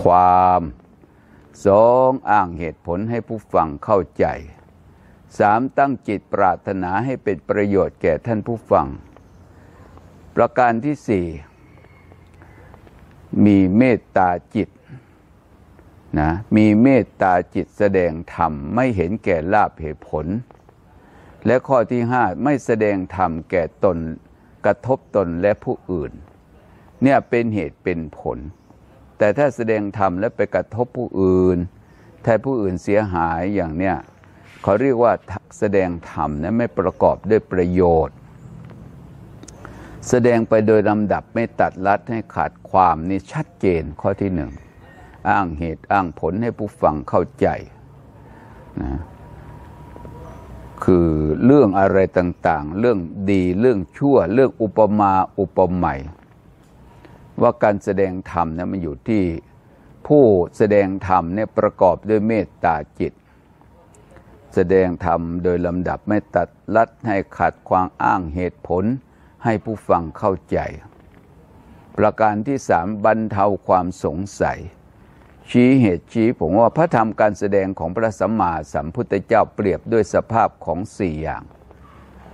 ความ2อ้างเหตุผลให้ผู้ฟังเข้าใจ3ตั้งจิตปรารถนาให้เป็นประโยชน์แก่ท่านผู้ฟังประการที่4มีเมตตาจิตนะมีเมตตาจิตแสดงธรรมไม่เห็นแก่ลาภเหตุผลและข้อที่5ไม่แสดงธรรมแก่ตนกระทบตนและผู้อื่นเนี่ยเป็นเหตุเป็นผลแต่ถ้าแสดงธรรมแล้วไปกระทบผู้อื่นถ้าผู้อื่นเสียหายอย่างเนี้ยเขาเรียกว่าแสดงธรรมนะไม่ประกอบด้วยประโยชน์แสดงไปโดยลำดับไม่ตัดลัดให้ขาดความนี่ชัดเจนข้อที่1อ้างเหตุอ้างผลให้ผู้ฟังเข้าใจนะคือเรื่องอะไรต่างๆเรื่องดีเรื่องชั่วเรื่องอุปมาอุปไมยว่าการแสดงธรรมเนี่ยมันอยู่ที่ผู้แสดงธรรมเนี่ยประกอบด้วยเมตตาจิตแสดงธรรมโดยลำดับไม่ตัดลัดให้ขาดความอ้างเหตุผลให้ผู้ฟังเข้าใจประการที่3บรรเทาความสงสัยชี้เหตุชี้ผลว่าพระธรรมการแสดงของพระสัมมาสัมพุทธเจ้าเปรียบด้วยสภาพของ4อย่าง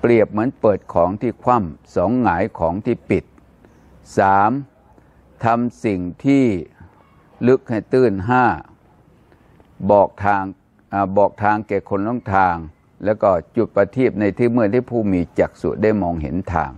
เปรียบเหมือนเปิดของที่คว่ำ2หงายของที่ปิด3ทำสิ่งที่ลึกให้ตื้น5บอกทางแก่คนหลงทางแล้วก็จุดประทีปในที่มืดที่ผู้มีจักษุได้มองเห็นทาง